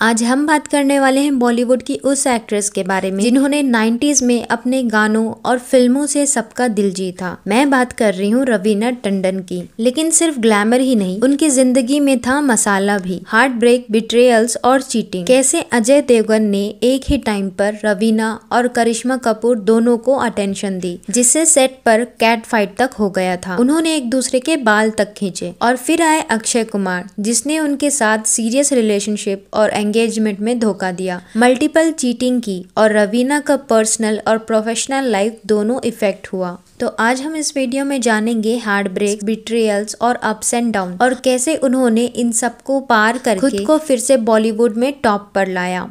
आज हम बात करने वाले हैं बॉलीवुड की उस एक्ट्रेस के बारे में जिन्होंने 90s में अपने गानों और फिल्मों से सबका दिल जीता। मैं बात कर रही हूँ रवीना टंडन की। लेकिन सिर्फ ग्लैमर ही नहीं, उनकी जिंदगी में था मसाला भी। हार्ट ब्रेक, बिट्रेयल्स और चीटिंग। कैसे अजय देवगन ने एक ही टाइम पर रवीना और करिश्मा कपूर दोनों को अटेंशन दी, जिससे सेट पर कैट फाइट तक हो गया था। उन्होंने एक दूसरे के बाल तक खींचे। और फिर आए अक्षय कुमार, जिसने उनके साथ सीरियस रिलेशनशिप और एंगेजमेंट में धोखा दिया, मल्टीपल चीटिंग की और रवीना का पर्सनल और प्रोफेशनल लाइफ दोनों इफेक्ट हुआ। तो आज हम इस वीडियो में जानेंगे हार्ट ब्रेक, बिट्रेयल्स और अप्स एंड डाउन, और कैसे उन्होंने इन सबको पार करके खुद को फिर से बॉलीवुड में टॉप पर लाया।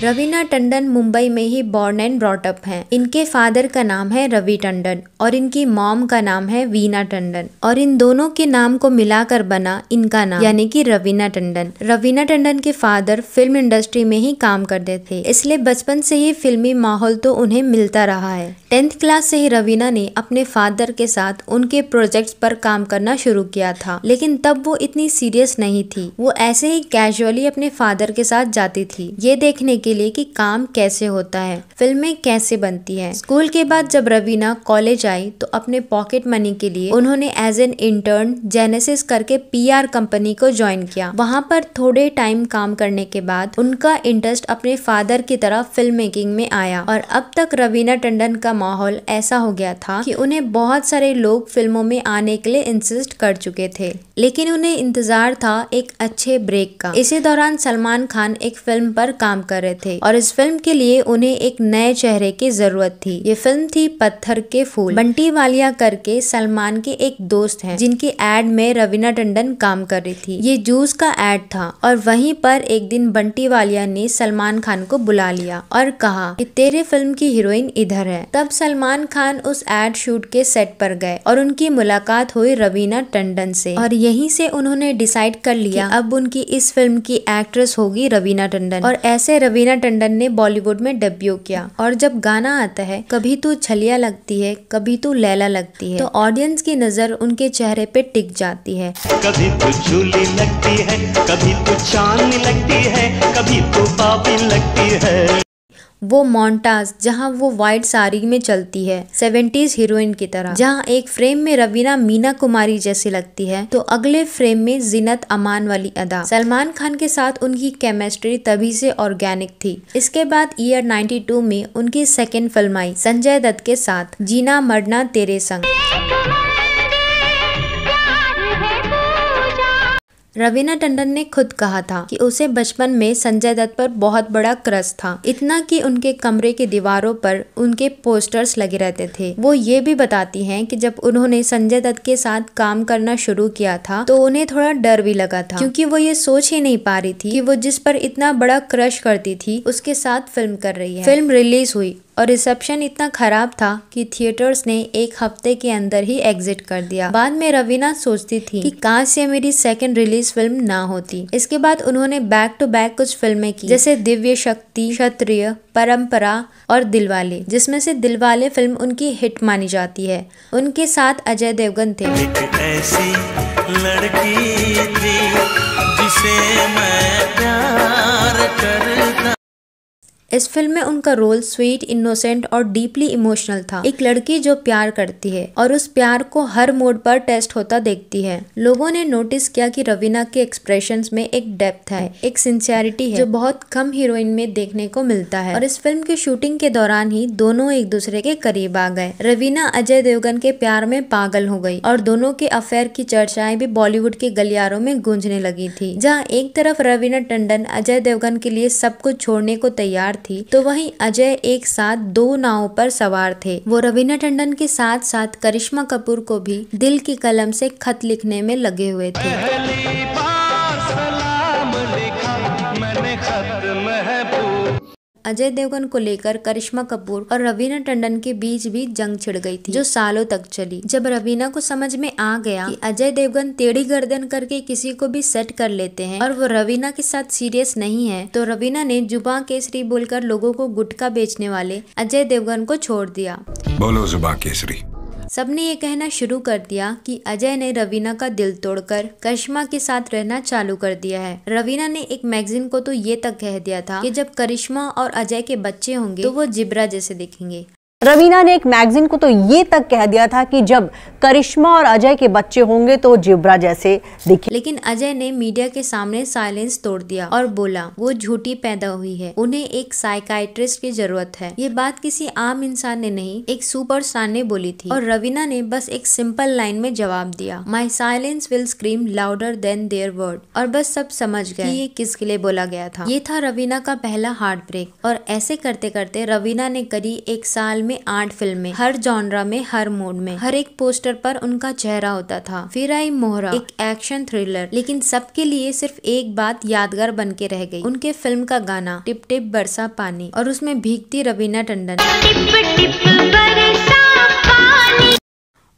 रवीना टंडन मुंबई में ही बॉर्न एंड ब्रॉट अप हैं। इनके फादर का नाम है रवि टंडन और इनकी मॉम का नाम है वीना टंडन, और इन दोनों के नाम को मिलाकर बना इनका नाम, यानी कि रवीना टंडन। रवीना टंडन के फादर फिल्म इंडस्ट्री में ही काम करते थे, इसलिए बचपन से ही फिल्मी माहौल तो उन्हें मिलता रहा है। 10th क्लास से ही रवीना ने अपने फादर के साथ उनके प्रोजेक्ट्स पर काम करना शुरू किया था, लेकिन तब वो इतनी सीरियस नहीं थी। वो ऐसे ही कैजुअली अपने फादर के साथ जाती थी, ये देखने के लिए कि काम कैसे होता है, फिल्में कैसे बनती है। स्कूल के बाद जब रवीना कॉलेज आई तो अपने पॉकेट मनी के लिए उन्होंने एज एन इंटर्न जेनेसिस करके PR कंपनी को ज्वाइन किया। वहाँ पर थोड़े टाइम काम करने के बाद उनका इंटरेस्ट अपने फादर की तरह फिल्म मेकिंग में आया, और अब तक रवीना टंडन का माहौल ऐसा हो गया था कि उन्हें बहुत सारे लोग फिल्मों में आने के लिए इंसिस्ट कर चुके थे, लेकिन उन्हें इंतजार था एक अच्छे ब्रेक का। इसी दौरान सलमान खान एक फिल्म पर काम कर रहे थे और इस फिल्म के लिए उन्हें एक नए चेहरे की जरूरत थी। ये फिल्म थी पत्थर के फूल। बंटी वालिया करके सलमान के एक दोस्त हैं, जिनकी एड में रवीना टंडन काम कर रही थी। ये जूस का एड था, और वहीं पर एक दिन बंटी वालिया ने सलमान खान को बुला लिया और कहा कि तेरे फिल्म की हीरोइन इधर है। तब सलमान खान उस एड शूट के सेट पर गए और उनकी मुलाकात हुई रवीना टंडन से, और यहीं से उन्होंने डिसाइड कर लिया अब उनकी इस फिल्म की एक्ट्रेस होगी रवीना टंडन। और ऐसे रवीना टंडन ने बॉलीवुड में डेब्यू किया। और जब गाना आता है कभी तू छलिया लगती है, कभी तू लैला लगती है, तो ऑडियंस की नजर उनके चेहरे पे टिक जाती है। कभी तू झूली लगती है, कभी तू चांदनी लगती है, कभी तू पापी लगती है। वो मोन्टाज जहाँ वो व्हाइट साड़ी में चलती है 70s हीरोइन की तरह, जहाँ एक फ्रेम में रवीना मीना कुमारी जैसी लगती है तो अगले फ्रेम में जीनत अमान वाली अदा। सलमान खान के साथ उनकी केमिस्ट्री तभी से ऑर्गेनिक थी। इसके बाद ईयर 92 में उनकी सेकेंड फिल्म आई संजय दत्त के साथ, जीना मरना तेरे संग। रवीना टंडन ने खुद कहा था कि उसे बचपन में संजय दत्त पर बहुत बड़ा क्रश था, इतना कि उनके कमरे की दीवारों पर उनके पोस्टर्स लगे रहते थे। वो ये भी बताती हैं कि जब उन्होंने संजय दत्त के साथ काम करना शुरू किया था तो उन्हें थोड़ा डर भी लगा था, क्योंकि वो ये सोच ही नहीं पा रही थी कि वो जिस पर इतना बड़ा क्रश करती थी उसके साथ फिल्म कर रही है। फिल्म रिलीज हुई और रिसेप्शन इतना खराब था कि थिएटर्स ने एक हफ्ते के अंदर ही एग्जिट कर दिया। बाद में रवीना सोचती थी कि काश ये मेरी सेकंड रिलीज फिल्म ना होती। इसके बाद उन्होंने बैक टू बैक कुछ फिल्में की, जैसे दिव्य शक्ति, क्षत्रिय, परंपरा और दिलवाले, जिसमें से दिलवाले फिल्म उनकी हिट मानी जाती है। उनके साथ अजय देवगन थे। एक ऐसी लड़की थी जिसे मैं प्यार करता। इस फिल्म में उनका रोल स्वीट, इनोसेंट और डीपली इमोशनल था। एक लड़की जो प्यार करती है और उस प्यार को हर मोड पर टेस्ट होता देखती है। लोगों ने नोटिस किया कि रवीना के एक्सप्रेशंस में एक डेप्थ है, एक सिंसियरिटी है, जो बहुत कम हीरोइन में देखने को मिलता है। और इस फिल्म की शूटिंग के दौरान ही दोनों एक दूसरे के करीब आ गए। रवीना अजय देवगन के प्यार में पागल हो गई और दोनों के अफेयर की चर्चाएं भी बॉलीवुड के गलियारों में गूंजने लगी थी। जहाँ एक तरफ रवीना टंडन अजय देवगन के लिए सब कुछ छोड़ने को तैयार थी, तो वहीं अजय एक साथ दो नावों पर सवार थे। वो रवीना टंडन के साथ साथ करिश्मा कपूर को भी दिल की कलम से खत लिखने में लगे हुए थे। अजय देवगन को लेकर करिश्मा कपूर और रवीना टंडन के बीच भी जंग छिड़ गई थी, जो सालों तक चली। जब रवीना को समझ में आ गया कि अजय देवगन टेढ़ी गर्दन करके किसी को भी सेट कर लेते हैं और वो रवीना के साथ सीरियस नहीं है, तो रवीना ने जुबां केसरी बोलकर लोगों को गुटखा बेचने वाले अजय देवगन को छोड़ दिया। बोलो जुबां केसरी। सबने ये कहना शुरू कर दिया कि अजय ने रवीना का दिल तोड़कर करिश्मा के साथ रहना चालू कर दिया है। रवीना ने एक मैगजीन को तो ये तक कह दिया था कि जब करिश्मा और अजय के बच्चे होंगे तो वो जिब्रा जैसे दिखेंगे। रवीना ने एक मैगजीन को तो ये तक कह दिया था कि जब करिश्मा और अजय के बच्चे होंगे तो जिब्रा जैसे दिखे। लेकिन अजय ने मीडिया के सामने साइलेंस तोड़ दिया और बोला वो झूठी पैदा हुई है, उन्हें एक साइकाइट्रिस्ट की जरूरत है। ये बात किसी आम इंसान ने नहीं, एक सुपरस्टार ने बोली थी। और रवीना ने बस एक सिंपल लाइन में जवाब दिया, my silence will scream louder than their word. और बस सब समझ गए कि ये किसके लिए बोला गया था। ये था रवीना का पहला हार्ट ब्रेक। और ऐसे करते करते रवीना ने करी 1 साल में 8 फिल्में, हर जॉनरा में, हर मोड में। हर एक पोस्टर पर उनका चेहरा होता था। फिर आई मोहरा, एक एक्शन थ्रिलर। लेकिन सबके लिए सिर्फ एक बात यादगार बन के रह गई, उनके फिल्म का गाना टिप टिप बरसा पानी, और उसमें भीगती रवीना टंडन। टिप टिप बरसा पानी।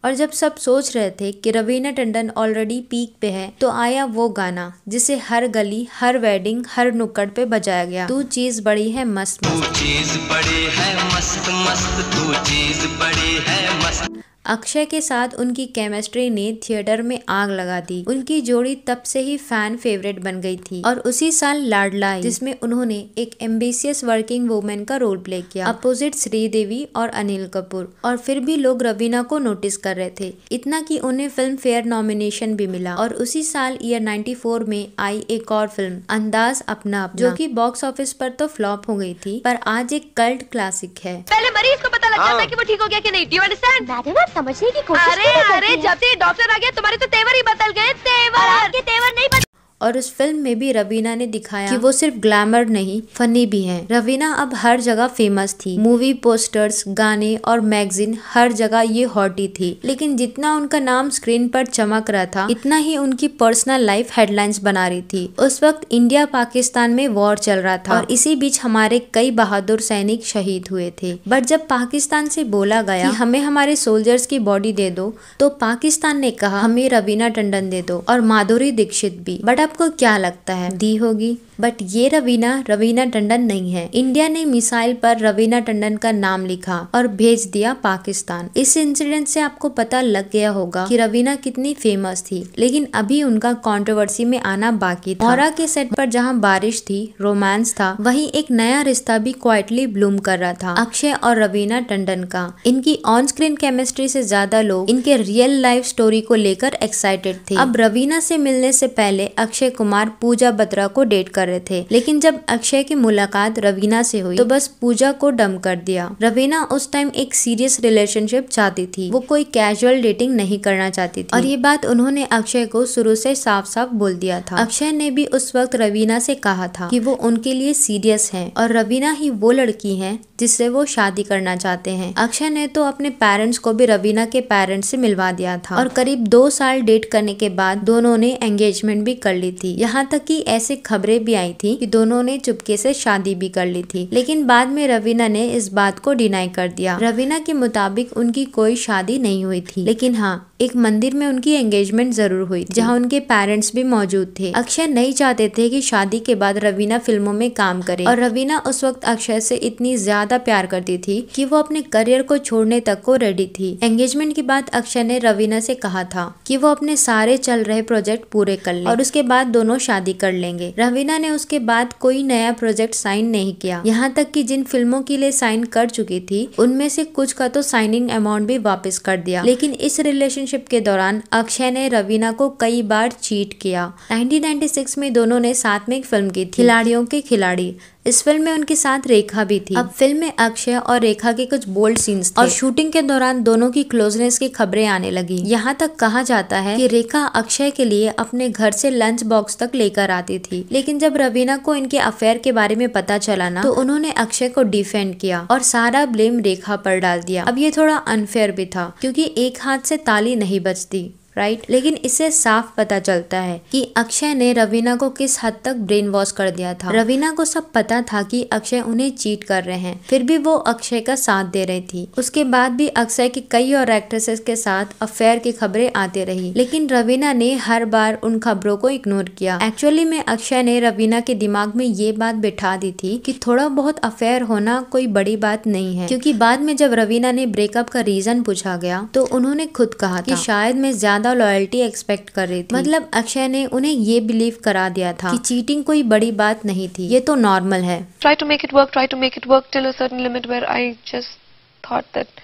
और जब सब सोच रहे थे कि रवीना टंडन ऑलरेडी पीक पे है, तो आया वो गाना जिसे हर गली, हर वेडिंग, हर नुक्कड़ पे बजाया गया, तू चीज बड़ी है मस्त मस्त। तू चीज बड़ी है मस्त मस्त, तू चीज बड़ी है मस्त। अक्षय के साथ उनकी केमिस्ट्री ने थिएटर में आग लगा दी। उनकी जोड़ी तब से ही फैन फेवरेट बन गई थी। और उसी साल लाडला आई, जिसमें उन्होंने एक एम्बिशियस वर्किंग वुमेन का रोल प्ले किया, अपोजिट श्रीदेवी और अनिल कपूर। और फिर भी लोग रवीना को नोटिस कर रहे थे, इतना कि उन्हें फिल्म फेयर नॉमिनेशन भी मिला। और उसी साल ईयर 94 में आई एक और फिल्म अंदाज अपना अपना, जो कि बॉक्स ऑफिस पर तो फ्लॉप हो गई थी, पर आज एक कल्ट क्लासिक है। पहले मरीज को पता लग जाता है कि वो ठीक हो गया कि नहीं। Do you understand? मैडम समझने की कोशिश अरे जब से डॉक्टर आ गया तुम्हारे तो तेवर ही बदल गए। तेवर आपके तेवर नहीं बदल। और उस फिल्म में भी रवीना ने दिखाया कि वो सिर्फ ग्लैमर नहीं, फनी भी है। रवीना अब हर जगह फेमस थी, मूवी पोस्टर्स, गाने और मैगजीन, हर जगह ये हॉटी थी। लेकिन जितना उनका नाम स्क्रीन पर चमक रहा था, इतना ही उनकी पर्सनल लाइफ हेडलाइंस बना रही थी। उस वक्त इंडिया पाकिस्तान में वॉर चल रहा था और इसी बीच हमारे कई बहादुर सैनिक शहीद हुए थे। बट जब पाकिस्तान से बोला गया कि हमें हमारे सोल्जर्स की बॉडी दे दो, तो पाकिस्तान ने कहा हमें रवीना टंडन दे दो, और माधुरी दीक्षित भी। बट आपको क्या लगता है, दी होगी? बट ये रवीना टंडन नहीं है। इंडिया ने मिसाइल पर रवीना टंडन का नाम लिखा और भेज दिया पाकिस्तान। इस इंसिडेंट से आपको पता लग गया होगा कि रवीना कितनी फेमस थी। लेकिन अभी उनका कंट्रोवर्सी में आना बाकी था। मोहरा के सेट पर जहां बारिश थी, रोमांस था, वहीं एक नया रिश्ता भी क्वाइटली ब्लूम कर रहा था, अक्षय और रवीना टंडन का। इनकी ऑन स्क्रीन केमिस्ट्री से ज्यादा लोग इनके रियल लाइफ स्टोरी को लेकर एक्साइटेड थे। अब रवीना से मिलने से पहले अक्षय कुमार पूजा बत्रा को डेट कर रहे थे, लेकिन जब अक्षय की मुलाकात रवीना से हुई तो बस पूजा को डम कर दिया। रवीना उस टाइम एक सीरियस रिलेशनशिप चाहती थी, वो कोई कैजुअल डेटिंग नहीं करना चाहती थी। और ये बात उन्होंने अक्षय को शुरू से साफ साफ बोल दिया था। अक्षय ने भी उस वक्त रवीना से कहा था कि वो उनके लिए सीरियस है और रवीना ही वो लड़की है जिससे वो शादी करना चाहते हैं। अक्षय ने तो अपने पेरेंट्स को भी रवीना के पेरेंट्स से मिलवा दिया था और करीब 2 साल डेट करने के बाद दोनों ने एंगेजमेंट भी कर ली थी। यहाँ तक कि ऐसे खबरें भी आई थी कि दोनों ने चुपके से शादी भी कर ली थी। लेकिन बाद में रवीना ने इस बात को डिनाई कर दिया। रवीना के मुताबिक उनकी कोई शादी नहीं हुई थी, लेकिन हाँ, एक मंदिर में उनकी एंगेजमेंट जरूर हुई जहाँ उनके पेरेंट्स भी मौजूद थे। अक्षय नहीं चाहते थे कि शादी के बाद रवीना फिल्मों में काम करे और रवीना उस वक्त अक्षय से इतनी ज्यादा प्यार करती थी कि वो अपने करियर को छोड़ने तक को रेडी थी। एंगेजमेंट के बाद अक्षय ने रवीना से कहा था कि वो अपने सारे चल रहे प्रोजेक्ट पूरे कर ले और उसके बाद दोनों शादी कर लेंगे। रवीना ने उसके बाद कोई नया प्रोजेक्ट साइन नहीं किया, यहाँ तक कि जिन फिल्मों के लिए साइन कर चुकी थी उनमें से कुछ का तो साइनिंग अमाउंट भी वापस कर दिया। लेकिन इस रिलेशनशिप के दौरान अक्षय ने रवीना को कई बार चीट किया। 1996 में दोनों ने साथ में एक फिल्म की थी, खिलाड़ियों के खिलाड़ी। इस फिल्म में उनके साथ रेखा भी थी। अब फिल्म में अक्षय और रेखा के कुछ बोल्ड सीन्स थे और शूटिंग के दौरान दोनों की क्लोजनेस की खबरें आने लगी। यहाँ तक कहा जाता है कि रेखा अक्षय के लिए अपने घर से लंच बॉक्स तक लेकर आती थी। लेकिन जब रवीना को इनके अफेयर के बारे में पता चला ना, तो उन्होंने अक्षय को डिफेंड किया और सारा ब्लेम रेखा पर डाल दिया। अब ये थोड़ा अनफेयर भी था, क्योंकि एक हाथ से ताली नहीं बजती, राइट। लेकिन इससे साफ पता चलता है कि अक्षय ने रवीना को किस हद तक ब्रेन वॉश कर दिया था। रवीना को सब पता था कि अक्षय उन्हें चीट कर रहे हैं, फिर भी वो अक्षय का साथ दे रही थी। उसके बाद भी अक्षय की कई और एक्ट्रेसेस के साथ अफेयर की खबरें आती रही, लेकिन रवीना ने हर बार उन खबरों को इग्नोर किया। एक्चुअली में अक्षय ने रवीना के दिमाग में ये बात बिठा दी थी कि थोड़ा बहुत अफेयर होना कोई बड़ी बात नहीं है, क्योंकि बाद में जब रवीना ने ब्रेकअप का रीजन पूछा गया तो उन्होंने खुद कहा कि शायद मैं ज्यादा लॉयल्टी एक्सपेक्ट कर रही थी। मतलब अक्षय ने उन्हें ये बिलीव करा दिया था कि चीटिंग कोई बड़ी बात नहीं थी, ये तो नॉर्मल है। Try to make it work till a certain limit where I just thought that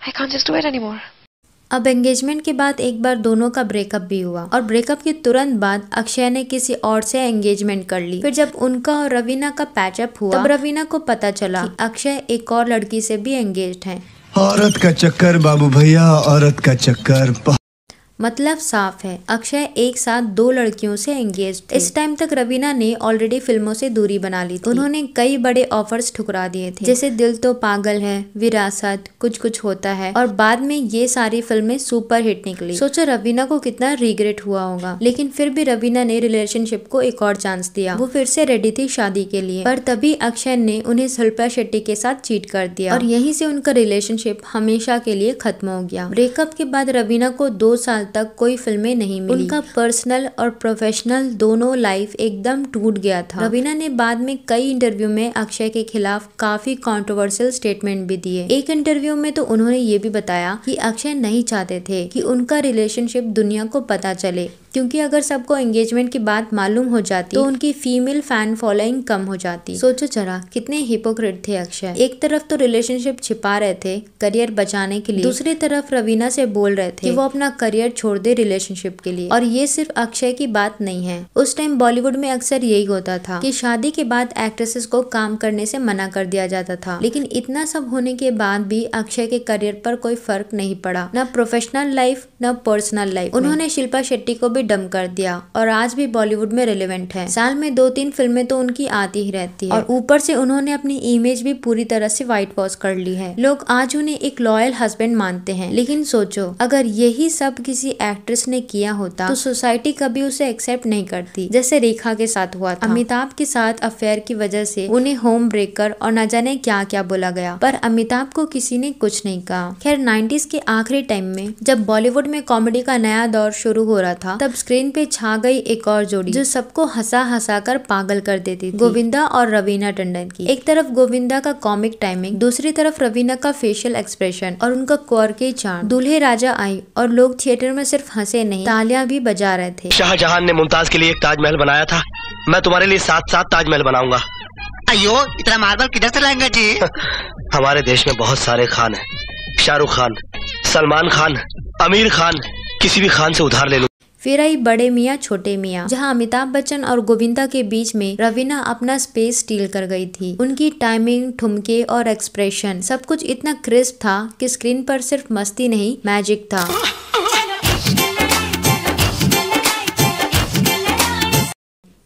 I can't just do it anymore. अब एंगेजमेंट के बाद एक बार दोनों का ब्रेकअप भी हुआ और ब्रेकअप के तुरंत बाद अक्षय ने किसी और से एंगेजमेंट कर ली। फिर जब उनका और रवीना का पैचअप हुआ तब रवीना को पता चला कि अक्षय एक और लड़की से भी एंगेज्ड है। औरत का चक्कर बाबू भैया, औरत का चक्कर। मतलब साफ है अक्षय एक साथ 2 लड़कियों से एंगेज थे। इस टाइम तक रवीना ने ऑलरेडी फिल्मों से दूरी बना ली थी। उन्होंने कई बड़े ऑफर्स ठुकरा दिए थे, जैसे दिल तो पागल है, विरासत, कुछ कुछ होता है, और बाद में ये सारी फिल्में सुपर हिट निकली। सोचो रवीना को कितना रिग्रेट हुआ होगा। लेकिन फिर भी रवीना ने रिलेशनशिप को एक और चांस दिया। वो फिर से रेडी थी शादी के लिए, पर तभी अक्षय ने उन्हें शिल्पा शेट्टी के साथ चीट कर दिया और यहीं से उनका रिलेशनशिप हमेशा के लिए खत्म हो गया। ब्रेकअप के बाद रवीना को 2 साल तक कोई फिल्में नहीं मिली। उनका पर्सनल और प्रोफेशनल दोनों लाइफ एकदम टूट गया था। रवीना ने बाद में कई इंटरव्यू में अक्षय के खिलाफ काफी कंट्रोवर्शियल स्टेटमेंट भी दिए। एक इंटरव्यू में तो उन्होंने ये भी बताया कि अक्षय नहीं चाहते थे कि उनका रिलेशनशिप दुनिया को पता चले, क्योंकि अगर सबको एंगेजमेंट की बात मालूम हो जाती तो उनकी फीमेल फैन फॉलोइंग कम हो जाती। सोचो जरा कितने हिपोक्रेट थे अक्षय। एक तरफ तो रिलेशनशिप छिपा रहे थे करियर बचाने के लिए, दूसरी तरफ रवीना से बोल रहे थे कि वो अपना करियर छोड़ दे रिलेशनशिप के लिए। और ये सिर्फ अक्षय की बात नहीं है। उस टाइम बॉलीवुड में अक्सर यही होता था कि शादी के बाद एक्ट्रेसेस को काम करने से मना कर दिया जाता था। लेकिन इतना सब होने के बाद भी अक्षय के करियर पर कोई फर्क नहीं पड़ा, न प्रोफेशनल लाइफ न पर्सनल लाइफ। उन्होंने शिल्पा शेट्टी को भी डम कर दिया और आज भी बॉलीवुड में रिलेवेंट है। साल में 2-3 फिल्में तो उनकी आती ही रहती है और ऊपर से उन्होंने अपनी इमेज भी पूरी तरह से व्हाइट वॉश कर ली है। लोग आज उन्हें एक लॉयल हस्बैंड मानते हैं, लेकिन सोचो अगर यही सब किसी एक्ट्रेस ने किया होता तो सोसाइटी कभी उसे एक्सेप्ट नहीं करती, जैसे रेखा के साथ हुआ था। अमिताभ के साथ अफेयर की वजह से उन्हें होम ब्रेकर और न जाने क्या क्या बोला गया, पर अमिताभ को किसी ने कुछ नहीं कहा। खैर 90s के आखिरी टाइम में जब बॉलीवुड में कॉमेडी का नया दौर शुरू हो रहा था, तब स्क्रीन पे छा गई एक और जोड़ी जो सबको हंसा हंसा कर पागल कर देती थी, गोविंदा और रवीना टंडन की। एक तरफ गोविंदा का कॉमिक टाइमिंग, दूसरी तरफ रवीना का फेशियल एक्सप्रेशन और उनका क्वर्की चार्म। दूल्हे राजा आई और लोग थिएटर में सिर्फ हंसे नहीं, तालियां भी बजा रहे थे। शाहजहां ने मुमताज के लिए एक ताजमहल बनाया था, मैं तुम्हारे लिए 7 ताजमहल बनाऊंगा। अयो इतना मार्बल किधर से लाएंगे जी? हमारे देश में बहुत सारे खान हैं, शाहरुख खान, सलमान खान, आमिर खान, किसी भी खान से उधार ले लो। फिर आई बड़े मियाँ छोटे मियाँ, जहाँ अमिताभ बच्चन और गोविंदा के बीच में रवीना अपना स्पेस स्टील कर गई थी। उनकी टाइमिंग, ठुमके और एक्सप्रेशन सब कुछ इतना क्रिस्प था कि स्क्रीन पर सिर्फ मस्ती नहीं मैजिक था।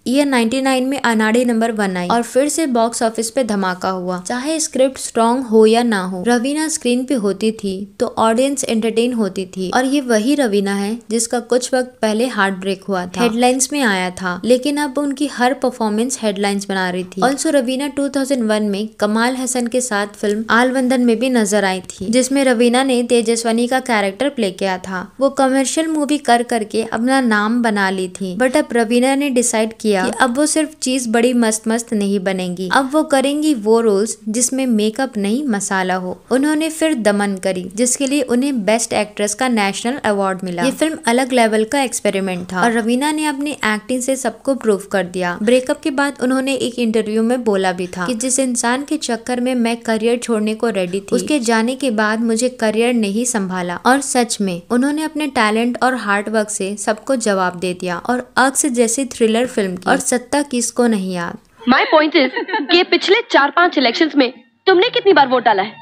ईयर 99 में अनाड़ी नंबर 1 आई और फिर से बॉक्स ऑफिस पे धमाका हुआ। चाहे स्क्रिप्ट स्ट्रॉन्ग हो या ना हो, रवीना स्क्रीन पे होती थी तो ऑडियंस एंटरटेन होती थी। और ये वही रवीना है जिसका कुछ वक्त पहले हार्ट ब्रेक हुआ था, हेडलाइंस में आया था, लेकिन अब उनकी हर परफॉर्मेंस हेडलाइंस बना रही थी। ऑल्सो रवीना 2001 में कमाल हसन के साथ फिल्म आलवंदन में भी नजर आई थी, जिसमें रवीना ने तेजस्वनी का कैरेक्टर प्ले किया था। वो कमर्शियल मूवी कर करके अपना नाम बना ली थी, बट अब रवीना ने डिसाइड किया कि अब वो सिर्फ चीज बड़ी मस्त मस्त नहीं बनेंगी, अब वो करेंगी वो रोल्स जिसमें मेकअप नहीं मसाला हो। उन्होंने फिर दमन करी, जिसके लिए उन्हें बेस्ट एक्ट्रेस का नेशनल अवार्ड मिला। ये फिल्म अलग लेवल का एक्सपेरिमेंट था और रवीना ने अपनी एक्टिंग से सबको प्रूव कर दिया। ब्रेकअप के बाद उन्होंने एक इंटरव्यू में बोला भी था कि जिस इंसान के चक्कर में मैं करियर छोड़ने को रेडी थी, उसके जाने के बाद मुझे करियर नहीं संभाला। और सच में उन्होंने अपने टैलेंट और हार्ड वर्क से सबको जवाब दे दिया। और अक्स जैसी थ्रिलर फिल्म की और सत्ता किसको नहीं याद। माय पॉइंट इज कि पिछले 4-5 इलेक्शंस में तुमने कितनी बार वोट डाला है?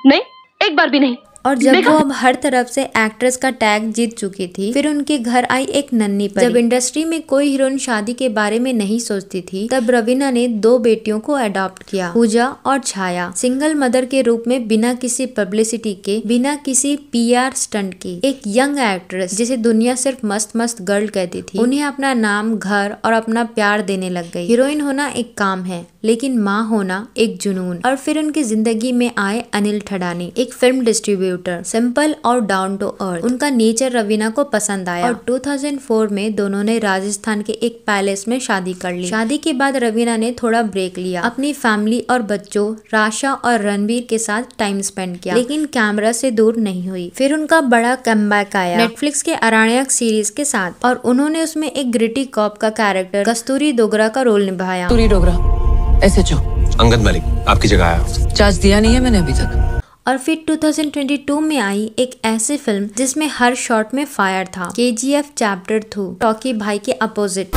नहीं, एक बार भी नहीं। और जब वो अब हर तरफ से एक्ट्रेस का टैग जीत चुकी थी, फिर उनके घर आई एक नन्ही परी। जब इंडस्ट्री में कोई हीरोइन शादी के बारे में नहीं सोचती थी, तब रवीना ने 2 बेटियों को अडॉप्ट किया, पूजा और छाया। सिंगल मदर के रूप में बिना किसी पब्लिसिटी के, बिना किसी PR स्टंट के, एक यंग एक्ट्रेस जिसे दुनिया सिर्फ मस्त मस्त गर्ल कहती थी, उन्हें अपना नाम, घर और अपना प्यार देने लग गई। हीरोइन होना एक काम है, लेकिन माँ होना एक जुनून। और फिर उनकी जिंदगी में आए अनिल ठडानी, एक फिल्म डिस्ट्रीब्यूटर, सिंपल और डाउन टू अर्थ। उनका नेचर रवीना को पसंद आया और 2004 में दोनों ने राजस्थान के एक पैलेस में शादी कर ली। शादी के बाद रवीना ने थोड़ा ब्रेक लिया, अपनी फैमिली और बच्चों राशा और रणबीर के साथ टाइम स्पेंड किया, लेकिन कैमरा से दूर नहीं हुई। फिर उनका बड़ा कमबैक आया नेटफ्लिक्स के अराण्यक सीरीज के साथ, और उन्होंने उसमें एक ग्रिटी कॉप का कैरेक्टर कस्तूरी डोगरा का रोल निभाया। कस्तूरी डोगरा SHO अंगद मलिक आपकी जगह आया। चार्ज दिया नहीं है मैंने अभी तक। और फिर 2022 में आई एक ऐसी फिल्म जिसमें हर शॉट में फायर था, KGF चैप्टर 2, टॉकी भाई के अपोजिट।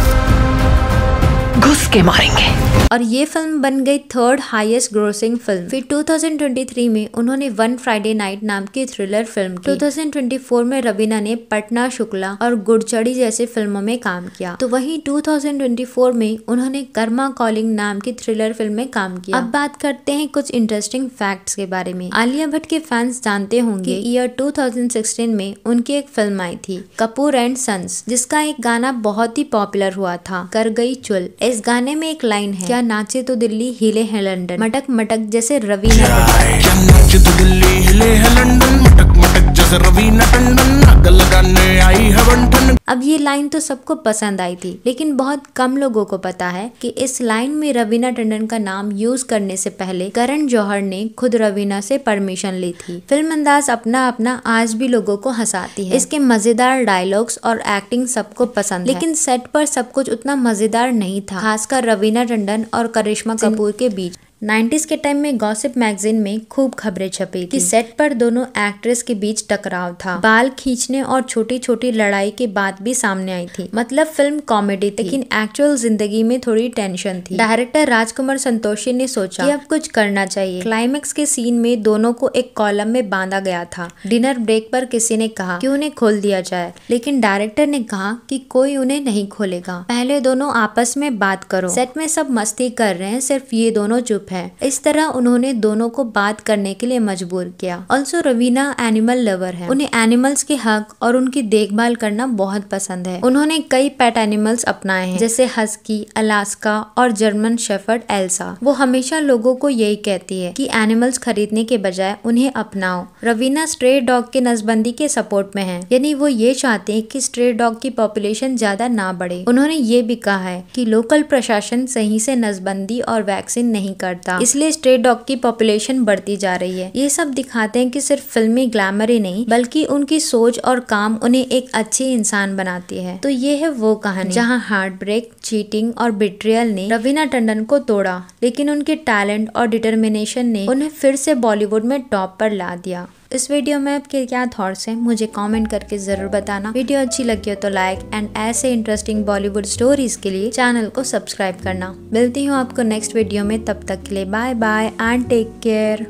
घुस के मारेंगे। और ये फिल्म बन गई 3rd हाईएस्ट ग्रोसिंग फिल्म। फिर 2023 में उन्होंने वन फ्राइडे नाइट नाम की थ्रिलर फिल्म की। 2024 में रवीना ने पटना शुक्ला और गुड़चड़ी जैसी फिल्मों में काम किया। तो वहीं 2024 में उन्होंने कर्मा कॉलिंग नाम की थ्रिलर फिल्म में काम किया। अब बात करते हैं कुछ इंटरेस्टिंग फैक्ट्स के बारे में। आलिया भट्ट के फैंस जानते होंगे ईयर 2016 में उनकी एक फिल्म आई थी कपूर एंड सन्स, जिसका एक गाना बहुत ही पॉपुलर हुआ था, कर गई चुल। इस गाने में एक लाइन है, क्या नाचे तो दिल्ली हिले है लंदन, मटक मटक जैसे रवीना टंडन। अब ये लाइन तो सबको पसंद आई थी, लेकिन बहुत कम लोगों को पता है कि इस लाइन में रवीना टंडन का नाम यूज करने से पहले करण जौहर ने खुद रवीना से परमिशन ली थी। फिल्म अंदाज अपना अपना आज भी लोगों को हंसाती है। इसके मजेदार डायलॉग्स और एक्टिंग सबको पसंद है, लेकिन सेट पर सब कुछ उतना मजेदार नहीं था, खासकर रवीना टंडन और करिश्मा कपूर के बीच। 90s के टाइम में गॉसिप मैगजीन में खूब खबरें छपी थी कि सेट पर दोनों एक्ट्रेस के बीच टकराव था, बाल खींचने और छोटी छोटी लड़ाई की बात भी सामने आई थी। मतलब फिल्म कॉमेडी थी, लेकिन एक्चुअल जिंदगी में थोड़ी टेंशन थी। डायरेक्टर राजकुमार संतोषी ने सोचा कि अब कुछ करना चाहिए। क्लाइमेक्स के सीन में दोनों को एक कॉलम में बांधा गया था। डिनर ब्रेक पर किसी ने कहा कि उन्हें खोल दिया जाए, लेकिन डायरेक्टर ने कहा कि कोई उन्हें नहीं खोलेगा, पहले दोनों आपस में बात करो। सेट में सब मस्ती कर रहे हैं, सिर्फ ये दोनों चुप है। इस तरह उन्होंने दोनों को बात करने के लिए मजबूर किया। ऑल्सो रवीना एनिमल लवर है, उन्हें एनिमल्स के हक और उनकी देखभाल करना बहुत पसंद है। उन्होंने कई पेट एनिमल्स अपनाए हैं, जैसे हस्की, अलास्का और जर्मन शेफर्ड एल्सा। वो हमेशा लोगों को यही कहती है कि एनिमल्स खरीदने के बजाय उन्हें अपनाओ। रवीना स्ट्रे डॉग के नसबंदी के सपोर्ट में है, यानी वो ये चाहते हैं कि स्ट्रे डॉग की पॉपुलेशन ज्यादा ना बढ़े। उन्होंने ये भी कहा है कि लोकल प्रशासन सही से नसबंदी और वैक्सीन नहीं करता, इसलिए स्ट्रे डॉग की पॉपुलेशन बढ़ती जा रही है। ये सब दिखाते हैं कि सिर्फ फिल्मी ग्लैमर ही नहीं, बल्कि उनकी सोच और काम उन्हें एक अच्छी इंसान बनाती है। तो ये है वो कहानी जहाँ हार्ट ब्रेक, चीटिंग और बिट्रियल ने रवीना टंडन को तोड़ा, लेकिन उनके टैलेंट और डिटर्मिनेशन ने उन्हें फिर से बॉलीवुड में टॉप पर ला दिया। इस वीडियो में आपके क्या थॉट्स हैं मुझे कमेंट करके जरूर बताना। वीडियो अच्छी लगी हो तो लाइक एंड ऐसे इंटरेस्टिंग बॉलीवुड स्टोरीज के लिए चैनल को सब्सक्राइब करना। मिलती हूँ आपको नेक्स्ट वीडियो में, तब तक के लिए bye bye and take care.